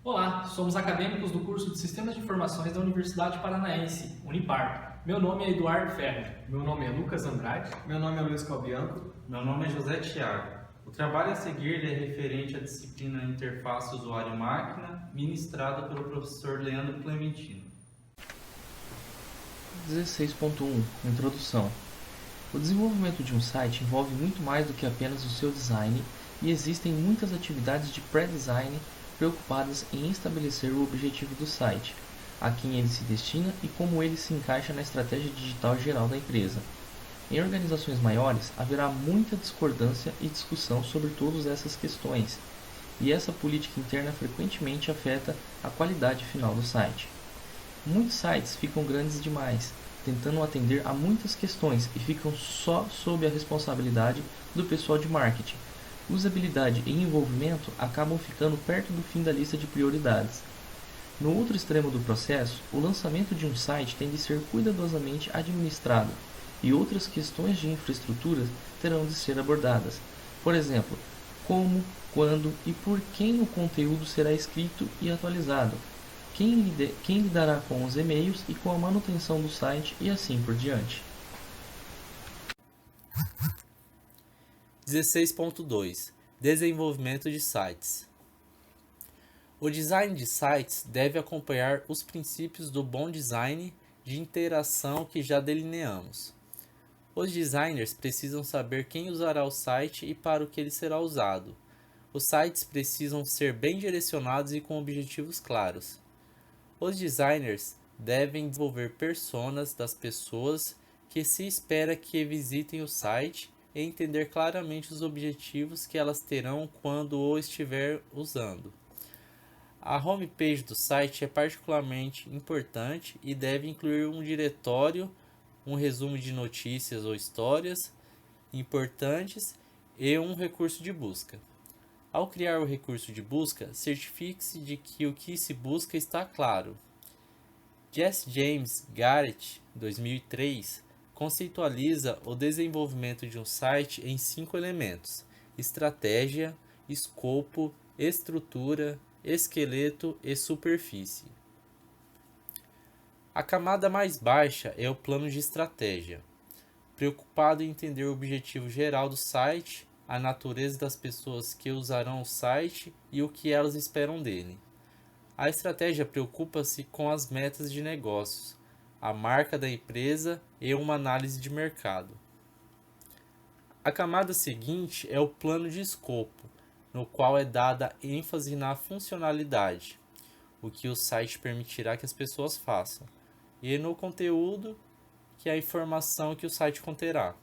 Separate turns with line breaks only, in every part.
Olá, somos acadêmicos do curso de Sistemas de Informações da Universidade Paranaense, Unipar. Meu nome é Eduardo Ferro.
Meu nome é Lucas Andrade.
Meu nome é Luiz Calbianco.
Meu nome é José Thiago. O trabalho a seguir é referente à disciplina Interface Usuário-Máquina, ministrada pelo professor Leandro Clementino.
16.1 Introdução. O desenvolvimento de um site envolve muito mais do que apenas o seu design e existem muitas atividades de pré-design preocupadas em estabelecer o objetivo do site, a quem ele se destina e como ele se encaixa na estratégia digital geral da empresa. Em organizações maiores, haverá muita discordância e discussão sobre todas essas questões, e essa política interna frequentemente afeta a qualidade final do site. Muitos sites ficam grandes demais, tentando atender a muitas questões e ficam só sob a responsabilidade do pessoal de marketing. Usabilidade e envolvimento acabam ficando perto do fim da lista de prioridades. No outro extremo do processo, o lançamento de um site tem de ser cuidadosamente administrado e outras questões de infraestrutura terão de ser abordadas. Por exemplo, como, quando e por quem o conteúdo será escrito e atualizado, quem lidará com os e-mails e com a manutenção do site e assim por diante.
16.2 Desenvolvimento de sites. O design de sites deve acompanhar os princípios do bom design de interação que já delineamos. Os designers precisam saber quem usará o site e para o que ele será usado. Os sites precisam ser bem direcionados e com objetivos claros. Os designers devem desenvolver personas das pessoas que se espera que visitem o site e entender claramente os objetivos que elas terão quando o estiver usando. A homepage do site é particularmente importante e deve incluir um diretório, um resumo de notícias ou histórias importantes e um recurso de busca. Ao criar o recurso de busca, certifique-se de que o que se busca está claro. Jesse James Garrett, 2003, conceitualiza o desenvolvimento de um site em 5 elementos: estratégia, escopo, estrutura, esqueleto e superfície. A camada mais baixa é o plano de estratégia, preocupado em entender o objetivo geral do site, a natureza das pessoas que usarão o site e o que elas esperam dele. A estratégia preocupa-se com as metas de negócios, a marca da empresa e uma análise de mercado. A camada seguinte é o plano de escopo, no qual é dada ênfase na funcionalidade, o que o site permitirá que as pessoas façam, e no conteúdo, que é a informação que o site conterá.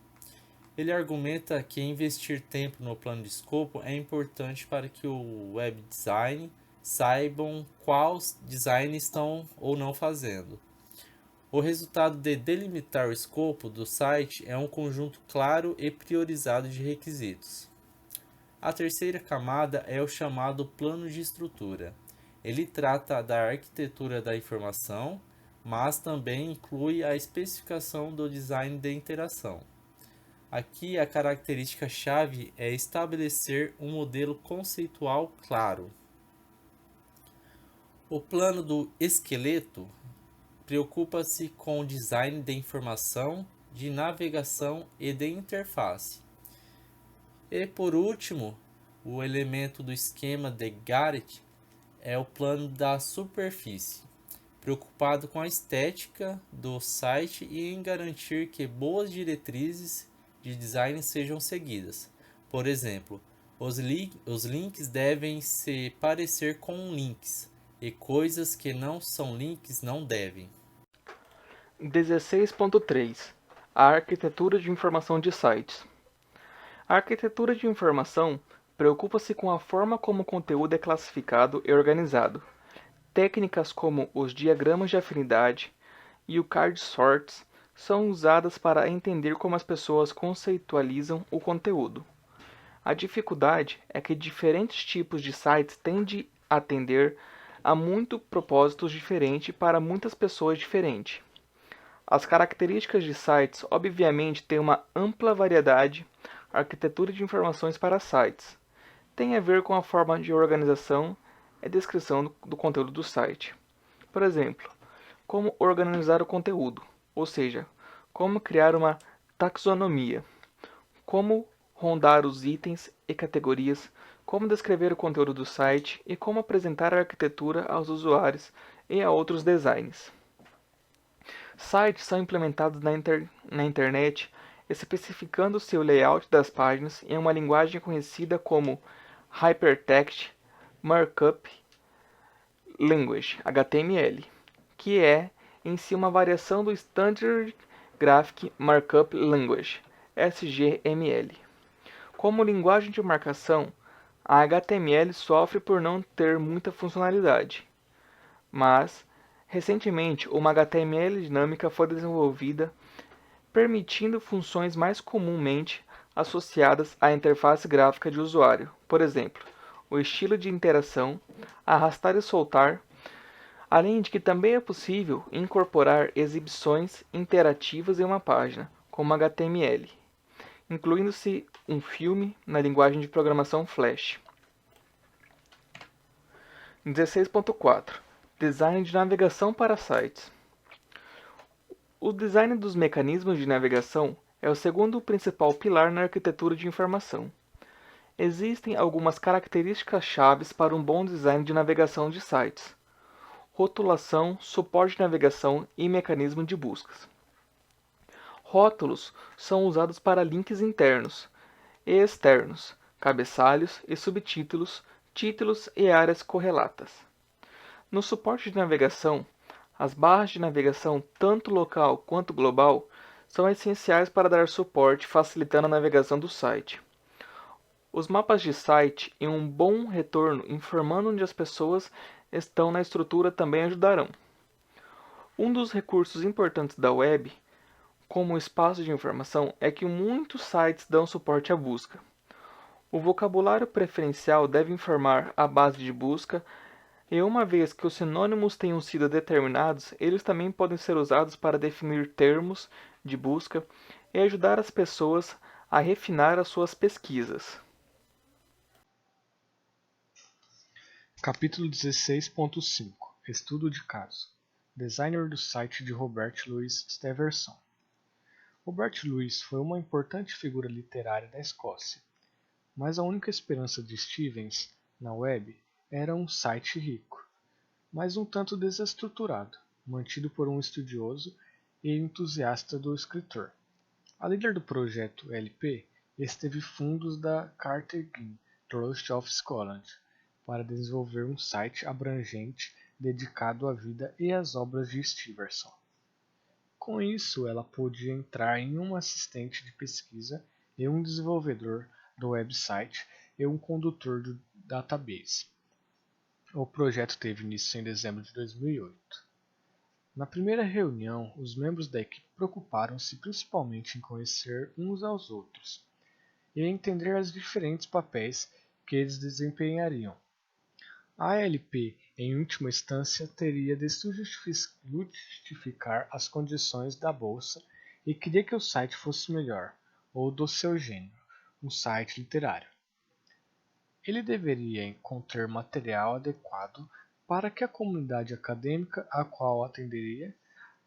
Ele argumenta que investir tempo no plano de escopo é importante para que o web design saibam qual design estão ou não fazendo. O resultado de delimitar o escopo do site é um conjunto claro e priorizado de requisitos. A terceira camada é o chamado plano de estrutura. Ele trata da arquitetura da informação, mas também inclui a especificação do design de interação. Aqui a característica-chave é estabelecer um modelo conceitual claro. O plano do esqueleto preocupa-se com o design de informação, de navegação e de interface. E por último, o elemento do esquema de Garrett é o plano da superfície, preocupado com a estética do site e em garantir que boas diretrizes de design sejam seguidas. Por exemplo, os links devem se parecer com links, e coisas que não são links não devem.
16.3 A arquitetura de informação de sites. A arquitetura de informação preocupa-se com a forma como o conteúdo é classificado e organizado. Técnicas como os diagramas de afinidade e o card sorts são usadas para entender como as pessoas conceitualizam o conteúdo. A dificuldade é que diferentes tipos de sites têm de atender a muitos propósitos diferentes para muitas pessoas diferentes. As características de sites obviamente têm uma ampla variedade. A arquitetura de informações para sites tem a ver com a forma de organização é descrição do conteúdo do site. Por exemplo, como organizar o conteúdo, ou seja, como criar uma taxonomia, como rondar os itens e categorias, como descrever o conteúdo do site e como apresentar a arquitetura aos usuários e a outros designers. Sites são implementados na internet especificando seu layout das páginas em uma linguagem conhecida como Hypertext Markup Language, HTML, que é em si uma variação do Standard Graphic Markup Language, SGML. Como linguagem de marcação, a HTML sofre por não ter muita funcionalidade, mas recentemente uma HTML dinâmica foi desenvolvida permitindo funções mais comumente associadas à interface gráfica de usuário, por exemplo, o estilo de interação, arrastar e soltar, além de que também é possível incorporar exibições interativas em uma página, como HTML, incluindo-se um filme na linguagem de programação Flash. 16.4 Design de navegação para sites. O design dos mecanismos de navegação é o segundo principal pilar na arquitetura de informação. Existem algumas características chaves para um bom design de navegação de sites: rotulação, suporte de navegação e mecanismo de buscas. Rótulos são usados para links internos e externos, cabeçalhos e subtítulos, títulos e áreas correlatas. No suporte de navegação, as barras de navegação, tanto local quanto global, são essenciais para dar suporte, facilitando a navegação do site. Os mapas de site e um bom retorno informando onde as pessoas estão na estrutura também ajudarão. Um dos recursos importantes da web, como espaço de informação, é que muitos sites dão suporte à busca. O vocabulário preferencial deve informar a base de busca, e uma vez que os sinônimos tenham sido determinados, eles também podem ser usados para definir termos de busca e ajudar as pessoas a refinar as suas pesquisas.
Capítulo 16.5 Estudo de caso. Designer do site de Robert Louis Stevenson. Robert Louis foi uma importante figura literária da Escócia, mas a única esperança de Stevens na web era um site rico, mas um tanto desestruturado, mantido por um estudioso e entusiasta do escritor. A líder do projeto LP esteve fundos da Carnegie Trust of Scotland para desenvolver um site abrangente dedicado à vida e às obras de Stevenson. Com isso, ela pôde entrar em um assistente de pesquisa e um desenvolvedor do website e um condutor do database. O projeto teve início em dezembro de 2008. Na primeira reunião, os membros da equipe preocuparam-se principalmente em conhecer uns aos outros e entender os diferentes papéis que eles desempenhariam. A ALP, em última instância, teria de justificar as condições da bolsa e queria que o site fosse melhor, ou do seu gênero, um site literário. Ele deveria conter material adequado para que a comunidade acadêmica a qual atenderia,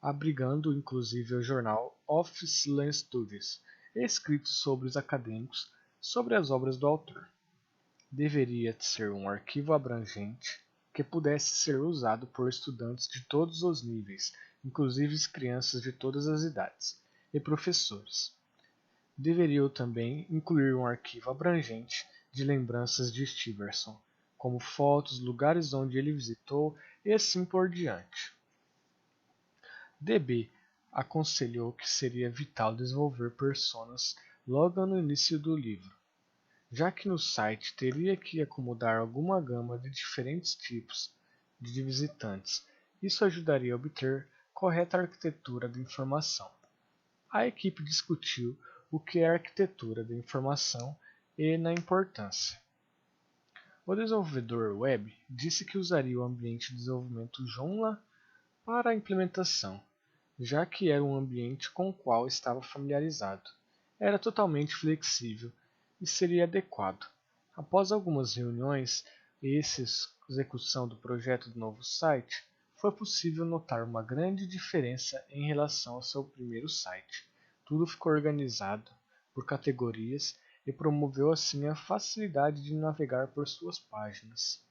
abrigando inclusive o jornal Office Studies, escritos sobre os acadêmicos sobre as obras do autor. Deveria ser um arquivo abrangente que pudesse ser usado por estudantes de todos os níveis, inclusive crianças de todas as idades, e professores. Deveria também incluir um arquivo abrangente de lembranças de Stevenson, como fotos, lugares onde ele visitou e assim por diante. DB aconselhou que seria vital desenvolver personas logo no início do livro, já que no site teria que acomodar alguma gama de diferentes tipos de visitantes. Isso ajudaria a obter correta arquitetura da informação. A equipe discutiu o que é arquitetura da informação e na importância. O desenvolvedor web disse que usaria o ambiente de desenvolvimento Joomla para a implementação, já que era um ambiente com o qual estava familiarizado. Era totalmente flexível e seria adequado. Após algumas reuniões, esses execução do projeto do novo site, foi possível notar uma grande diferença em relação ao seu primeiro site. Tudo ficou organizado por categorias e promoveu assim a facilidade de navegar por suas páginas.